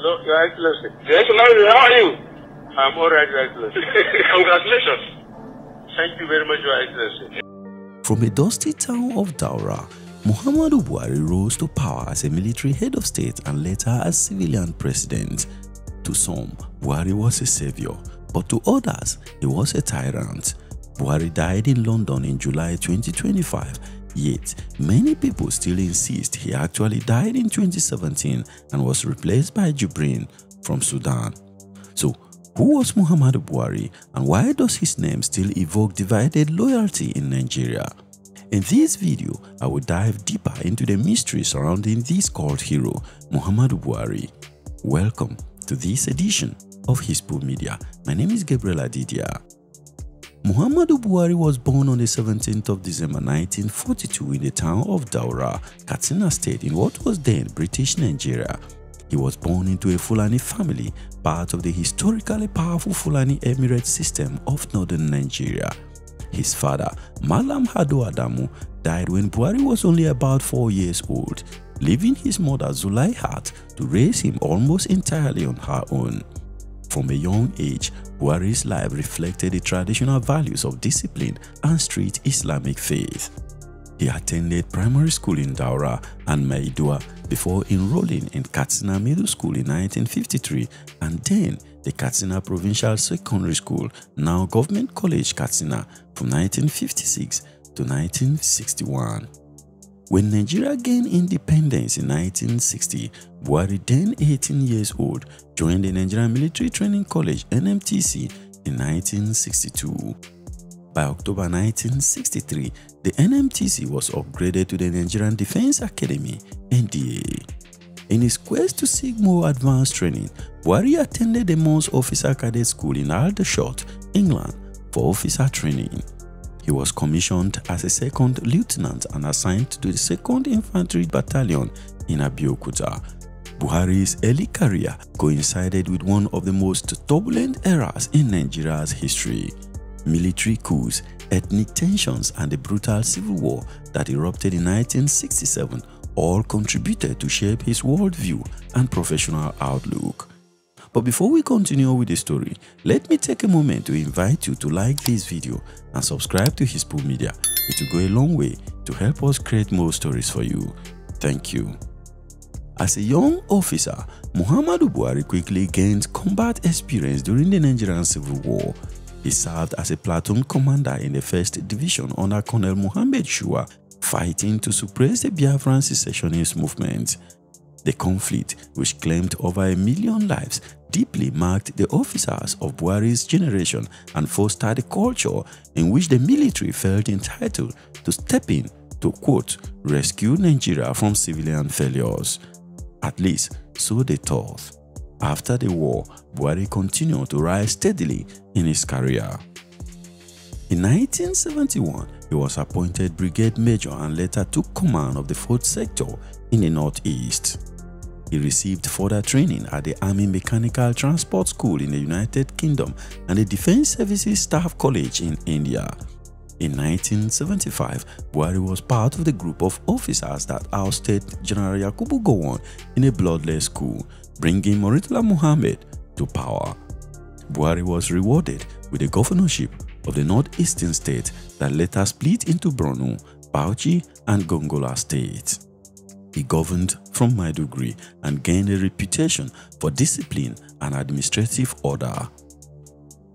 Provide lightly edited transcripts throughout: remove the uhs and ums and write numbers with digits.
Hello, Your Excellency. Your Excellency, how are you? I'm all right, Your Excellency. Congratulations. Thank you very much, Your Excellency. From a dusty town of Daura, Muhammadu Buhari rose to power as a military head of state and later as civilian president. To some, Buhari was a savior, but to others, he was a tyrant. Buhari died in London in July 2025, yet many people still insist he actually died in 2017 and was replaced by Jubrin from Sudan. So, who was Muhammadu Buhari and why does his name still evoke divided loyalty in Nigeria? In this video, I will dive deeper into the mystery surrounding this cult hero, Muhammadu Buhari. Welcome to this edition of Hispu Media. My name is Gabriel Adidia. Muhammadu Buhari was born on the 17th of December 1942 in the town of Daura, Katsina State in what was then British Nigeria. He was born into a Fulani family, part of the historically powerful Fulani Emirate system of northern Nigeria. His father, Malam Hado Adamu, died when Buhari was only about 4 years old, leaving his mother Zulaihat to raise him almost entirely on her own. From a young age, Buhari's life reflected the traditional values of discipline and strict Islamic faith. He attended primary school in Daura and Maidua before enrolling in Katsina Middle School in 1953 and then the Katsina Provincial Secondary School, now Government College Katsina, from 1956 to 1961. When Nigeria gained independence in 1960, Buhari, then 18 years old, joined the Nigerian Military Training College (NMTC) in 1962. By October 1963, the NMTC was upgraded to the Nigerian Defense Academy (NDA). In his quest to seek more advanced training, Buhari attended the Mons Officer Cadet School in Aldershot, England, for officer training. He was commissioned as a second lieutenant and assigned to the 2nd Infantry Battalion in Abeokuta. Buhari's early career coincided with one of the most turbulent eras in Nigeria's history. Military coups, ethnic tensions, and the brutal civil war that erupted in 1967 all contributed to shape his worldview and professional outlook. But before we continue with the story, let me take a moment to invite you to like this video and subscribe to Hispu Media. It will go a long way to help us create more stories for you. Thank you. As a young officer, Muhammadu Buhari quickly gained combat experience during the Nigerian Civil War. He served as a platoon commander in the 1st Division under Colonel Muhammad Shua, fighting to suppress the Biafran secessionist movement. The conflict, which claimed over 1 million lives, deeply marked the officers of Buhari's generation and fostered a culture in which the military felt entitled to step in to, quote, rescue Nigeria from civilian failures. At least, so they thought. After the war, Buhari continued to rise steadily in his career. In 1971, he was appointed Brigade Major and later took command of the 4th Sector in the Northeast. He received further training at the Army Mechanical Transport School in the United Kingdom and the Defense Services Staff College in India. In 1975, Buhari was part of the group of officers that ousted General Yakubu Gowon in a bloodless coup, bringing Murtala Muhammad to power. Buhari was rewarded with the governorship of the northeastern state that later split into Borno, Bauchi, and Gongola states. He governed from Maiduguri and gained a reputation for discipline and administrative order.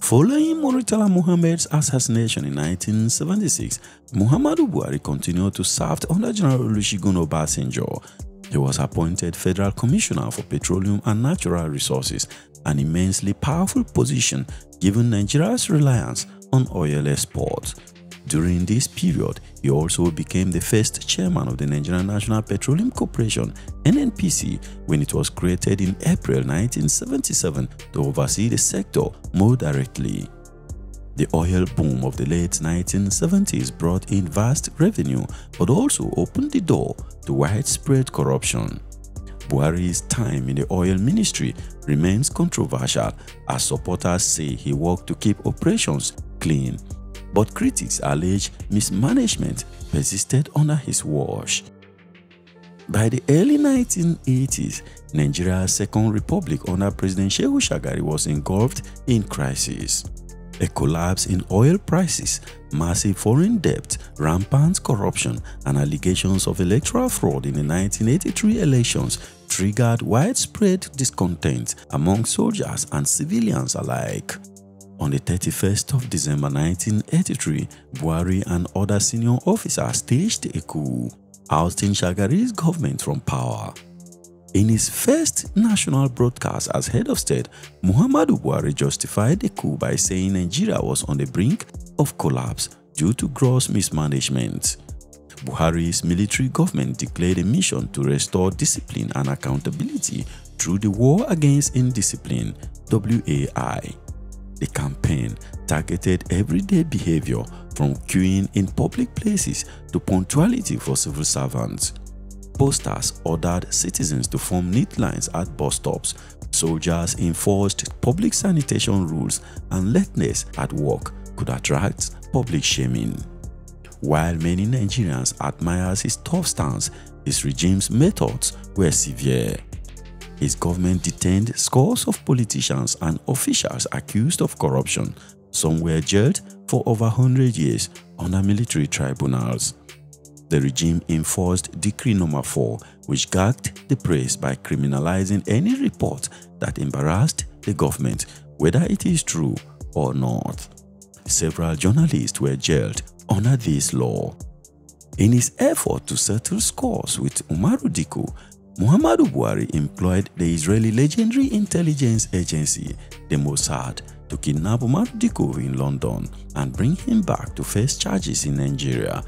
Following Murtala Muhammad's assassination in 1976, Muhammadu Buhari continued to serve under General Olusegun Obasanjo. He was appointed Federal Commissioner for Petroleum and Natural Resources, an immensely powerful position given Nigeria's reliance on oil exports. During this period, he also became the first chairman of the Nigerian National Petroleum Corporation (NNPC) when it was created in April 1977 to oversee the sector more directly. The oil boom of the late 1970s brought in vast revenue but also opened the door to widespread corruption. Buhari's time in the oil ministry remains controversial as supporters say he worked to keep operations clean, but critics allege mismanagement persisted under his watch. By the early 1980s, Nigeria's Second Republic under President Shehu Shagari was engulfed in crisis. A collapse in oil prices, massive foreign debt, rampant corruption, and allegations of electoral fraud in the 1983 elections triggered widespread discontent among soldiers and civilians alike. On the 31st of December 1983, Buhari and other senior officers staged a coup, ousting Shagari's government from power. In his first national broadcast as head of state, Muhammadu Buhari justified the coup by saying Nigeria was on the brink of collapse due to gross mismanagement. Buhari's military government declared a mission to restore discipline and accountability through the War Against Indiscipline (WAI). The campaign targeted everyday behavior from queuing in public places to punctuality for civil servants. Posters ordered citizens to form neat lines at bus stops. Soldiers enforced public sanitation rules, and lateness at work could attract public shaming. While many Nigerians admire his tough stance, his regime's methods were severe. His government detained scores of politicians and officials accused of corruption. Some were jailed for over 100 years under military tribunals. The regime enforced Decree No. 4, which gagged the press by criminalizing any report that embarrassed the government, whether it is true or not. Several journalists were jailed under this law. In his effort to settle scores with Umaru Diko, Muhammadu Buhari employed the Israeli legendary intelligence agency, the Mossad, to kidnap Muhammadu Diko in London and bring him back to face charges in Nigeria.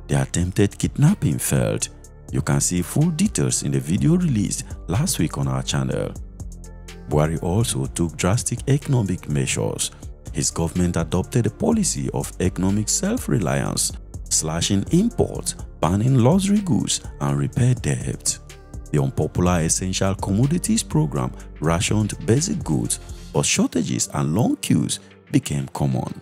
The attempted kidnapping failed. You can see full details in the video released last week on our channel. Buhari also took drastic economic measures. His government adopted a policy of economic self-reliance, slashing imports, banning luxury goods, and repair debt. The unpopular Essential Commodities Program rationed basic goods, but shortages and long queues became common.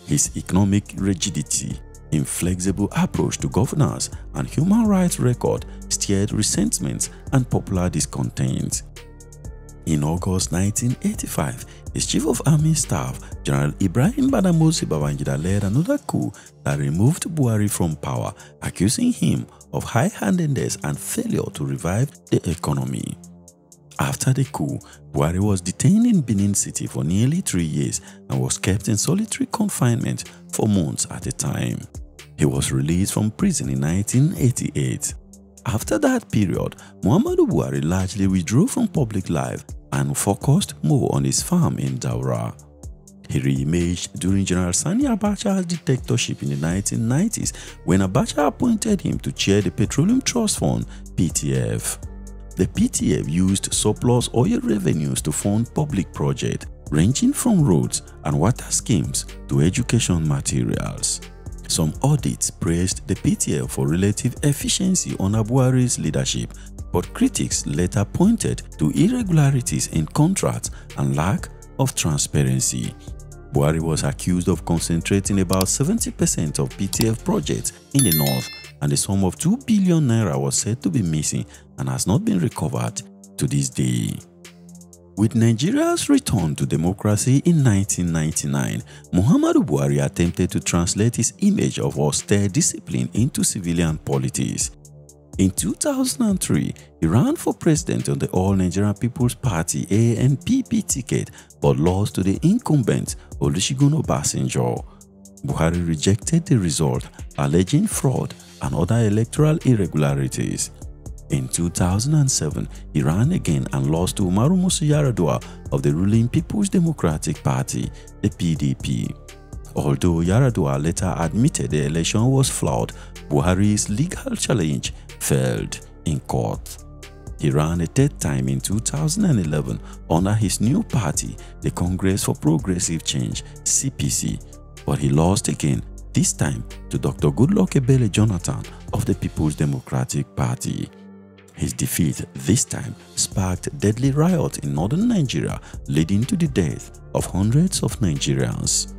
His economic rigidity, inflexible approach to governance, and human rights record stirred resentment and popular discontent. In August 1985, his Chief of Army Staff, General Ibrahim Badamasi Babangida, led another coup that removed Buhari from power, accusing him of high-handedness and failure to revive the economy. After the coup, Buhari was detained in Benin City for nearly 3 years and was kept in solitary confinement for months at a time. He was released from prison in 1988. After that period, Muhammadu Buhari largely withdrew from public life and focused more on his farm in Daura. He re-emerged during General Sani Abacha's dictatorship in the 1990s when Abacha appointed him to chair the Petroleum Trust Fund (PTF). The PTF used surplus oil revenues to fund public projects ranging from roads and water schemes to education materials. Some audits praised the PTF for relative efficiency under Buhari's leadership, but critics later pointed to irregularities in contracts and lack of transparency. Buhari was accused of concentrating about 70% of PTF projects in the north, and the sum of 2 billion naira was said to be missing and has not been recovered to this day. With Nigeria's return to democracy in 1999, Muhammadu Buhari attempted to translate his image of austere discipline into civilian politics. In 2003, he ran for president on the All Nigerian People's Party (ANPP) ticket but lost to the incumbent Olusegun Obasanjo. Buhari rejected the result, alleging fraud and other electoral irregularities. In 2007, he ran again and lost to Umaru Musa Yar'Adua of the ruling People's Democratic Party, the PDP. Although Yar'Adua later admitted the election was flawed, Buhari's legal challenge failed in court. He ran a third time in 2011 under his new party, the Congress for Progressive Change (CPC), but he lost again, this time to Dr. Goodluck Ebele Jonathan of the People's Democratic Party. His defeat this time sparked deadly riots in northern Nigeria, leading to the death of hundreds of Nigerians.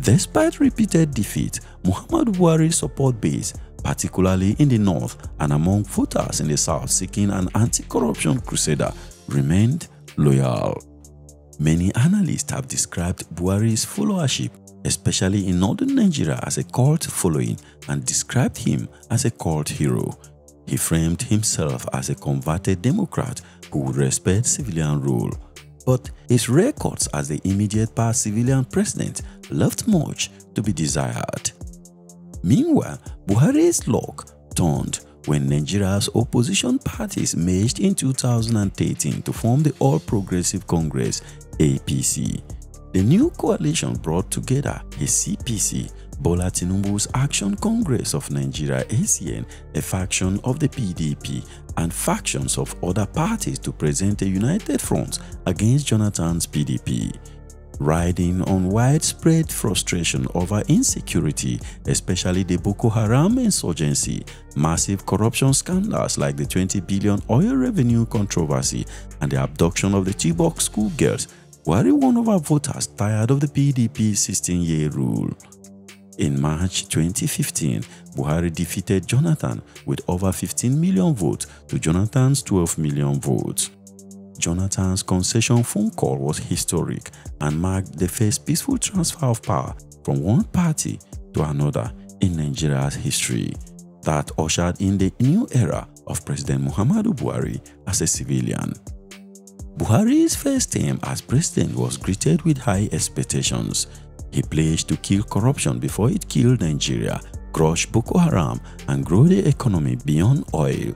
Despite repeated defeat, Muhammadu Buhari's support base particularly in the north and among voters in the south seeking an anti-corruption crusader, remained loyal. Many analysts have described Buhari's followership, especially in northern Nigeria, as a cult following and described him as a cult hero. He framed himself as a converted Democrat who would respect civilian rule. But his records as the immediate past civilian president left much to be desired. Meanwhile, Buhari's luck turned when Nigeria's opposition parties merged in 2013 to form the All Progressive Congress (APC). The new coalition brought together a CPC, Bola Tinubu's Action Congress of Nigeria (ACN), a faction of the PDP, and factions of other parties to present a united front against Jonathan's PDP. Riding on widespread frustration over insecurity, especially the Boko Haram insurgency, massive corruption scandals like the 20 billion oil revenue controversy, and the abduction of the Chibok schoolgirls, Buhari won over voters tired of the PDP's 16-year rule. In March 2015, Buhari defeated Jonathan with over 15 million votes to Jonathan's 12 million votes. Jonathan's concession phone call was historic and marked the first peaceful transfer of power from one party to another in Nigeria's history. That ushered in the new era of President Muhammadu Buhari as a civilian. Buhari's first term as president was greeted with high expectations. He pledged to kill corruption before it killed Nigeria, crush Boko Haram, and grow the economy beyond oil.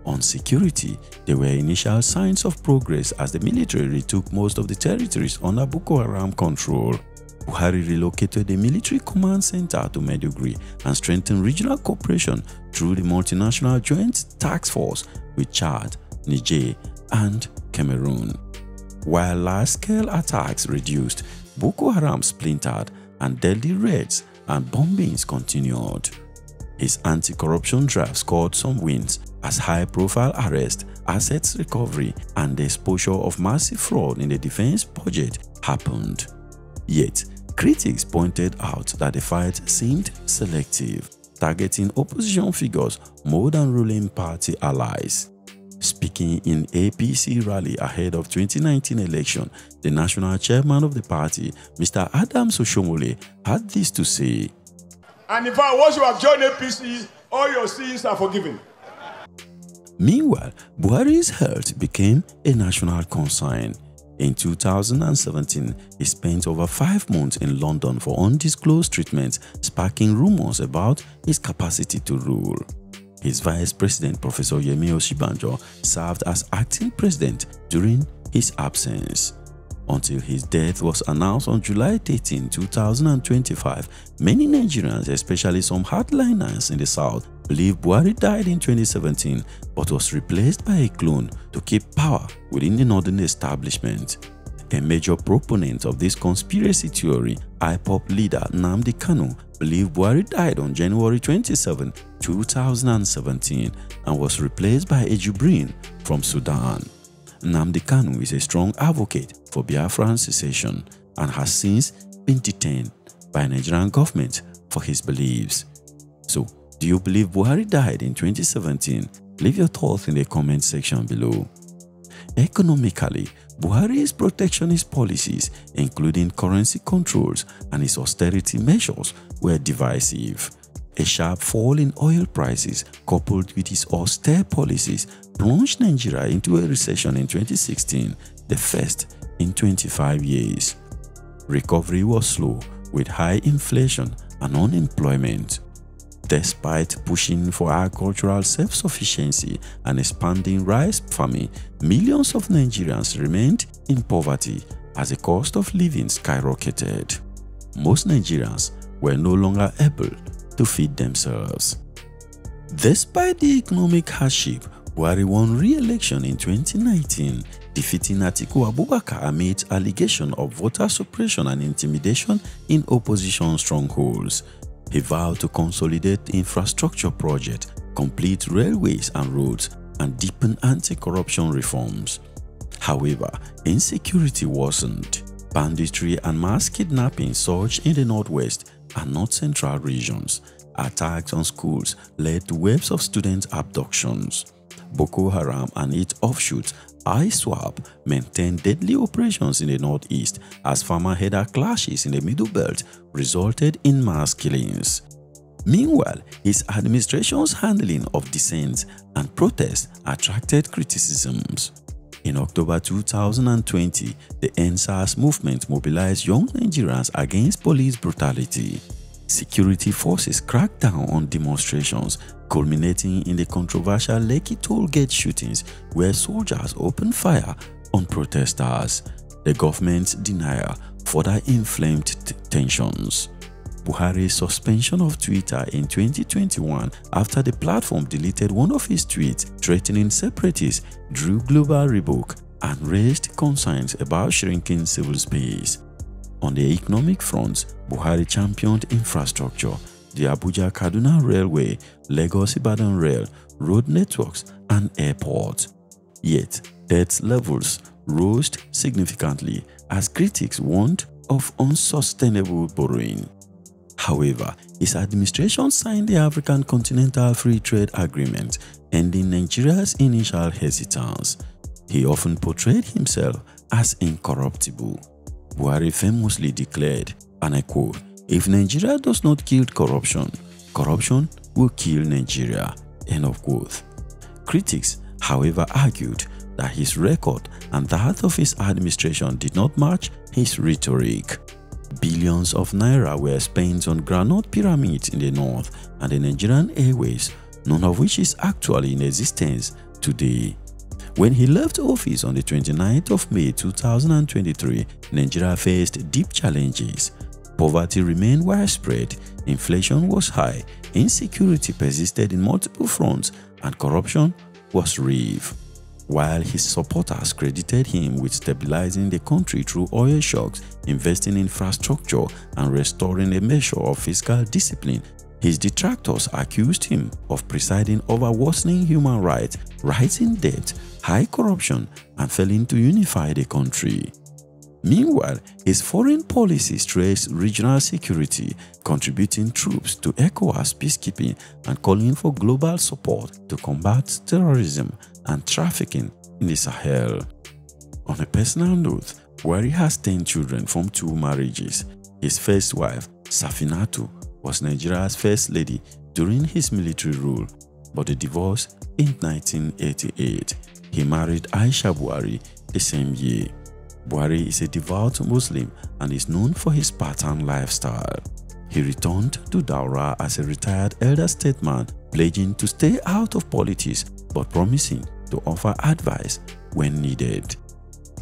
On security, there were initial signs of progress as the military retook most of the territories under Boko Haram control. Buhari relocated the military command center to Maiduguri and strengthened regional cooperation through the multinational joint task force with Chad, Niger, and Cameroon. While large-scale attacks reduced, Boko Haram splintered and deadly raids and bombings continued. His anti-corruption drive scored some wins as high-profile arrests, assets recovery, and the exposure of massive fraud in the defense budget happened. Yet, critics pointed out that the fight seemed selective, targeting opposition figures more than ruling party allies. Speaking in APC rally ahead of 2019 election, the national chairman of the party, Mr. Adams Oshomole, had this to say. And in fact, once you have joined APC, all your sins are forgiven. Meanwhile, Buhari's health became a national concern. In 2017, he spent over 5 months in London for undisclosed treatment, sparking rumors about his capacity to rule. His vice president, Professor Yemi Osinbajo, served as acting president during his absence. Until his death was announced on July 13, 2025, many Nigerians, especially some hardliners in the south, believe Buhari died in 2017 but was replaced by a clone to keep power within the northern establishment. A major proponent of this conspiracy theory, IPOB leader Nnamdi Kanu, believed Buhari died on January 27, 2017 and was replaced by a Jubrin from Sudan. Nnamdi Kanu is a strong advocate for Biafran secession and has since been detained by the Nigerian government for his beliefs. So, do you believe Buhari died in 2017? Leave your thoughts in the comment section below. Economically, Buhari's protectionist policies, including currency controls and his austerity measures, were divisive. A sharp fall in oil prices, coupled with his austere policies, plunged Nigeria into a recession in 2016, the first in 25 years. Recovery was slow, with high inflation and unemployment. Despite pushing for agricultural self-sufficiency and expanding rice farming, millions of Nigerians remained in poverty as the cost of living skyrocketed. Most Nigerians were no longer able to feed themselves. Despite the economic hardship, Buhari won re-election in 2019, defeating Atiku Abubakar amid allegations of voter suppression and intimidation in opposition strongholds. He vowed to consolidate infrastructure projects, complete railways and roads, and deepen anti-corruption reforms. However, insecurity worsened. Banditry and mass kidnapping surged in the northwest and north-central regions. Attacks on schools led to waves of student abductions. Boko Haram and its offshoots, ISWAP, maintained deadly operations in the northeast as farmer-header clashes in the Middle Belt resulted in mass killings. Meanwhile, his administration's handling of dissent and protests attracted criticisms. In October 2020, the NSAS movement mobilized young Nigerians against police brutality. Security forces cracked down on demonstrations, culminating in the controversial Lekki toll-gate shootings where soldiers opened fire on protesters. The government's denial further inflamed tensions. Buhari's suspension of Twitter in 2021 after the platform deleted one of his tweets threatening separatists drew global rebuke and raised concerns about shrinking civil space. On the economic front, Buhari championed infrastructure, the Abuja-Kaduna Railway, Lagos-Ibadan Rail, road networks, and airports. Yet, debt levels rose significantly as critics warned of unsustainable borrowing. However, his administration signed the African Continental Free Trade Agreement, ending Nigeria's initial hesitance. He often portrayed himself as incorruptible. Buhari famously declared, and I quote, "If Nigeria does not kill corruption, corruption will kill Nigeria." End of quote. Critics, however, argued that his record and that of his administration did not match his rhetoric. Billions of naira were spent on groundnut pyramids in the north and the Nigerian airways, none of which is actually in existence today. When he left office on the 29th of May 2023, Nigeria faced deep challenges. Poverty remained widespread, inflation was high, insecurity persisted in multiple fronts, and corruption was rife. While his supporters credited him with stabilizing the country through oil shocks, investing in infrastructure, and restoring a measure of fiscal discipline, his detractors accused him of presiding over worsening human rights, rising debt, high corruption, and failing to unify the country. Meanwhile, his foreign policy stressed regional security, contributing troops to ECOWAS peacekeeping and calling for global support to combat terrorism and trafficking in the Sahel. On a personal note, Buhari has 10 children from 2 marriages. His first wife, Safinatu, was Nigeria's first lady during his military rule, but they divorced in 1988. He married Aisha Buhari the same year. Buhari is a devout Muslim and is known for his Spartan lifestyle. He returned to Daura as a retired elder statesman, pledging to stay out of politics but promising to offer advice when needed.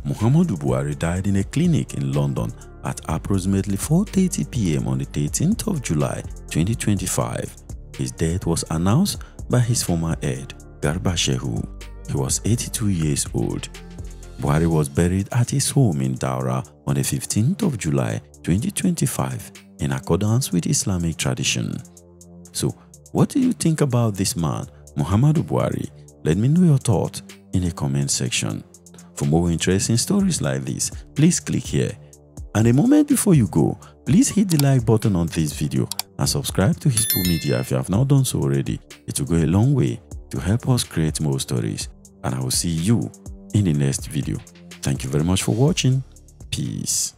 Muhammadu Buhari died in a clinic in London at approximately 4:30 p.m. on the 13th of July 2025. His death was announced by his former head, Garba Shehu. He was 82 years old. Buhari was buried at his home in Daura on the 15th of July 2025 in accordance with Islamic tradition. So, what do you think about this man, Muhammadu Buhari? Let me know your thoughts in the comment section. For more interesting stories like this, please click here. And a moment before you go, please hit the like button on this video and subscribe to Hispo Media if you have not done so already. It will go a long way to help us create more stories. And I will see you in the next video. Thank you very much for watching. Peace.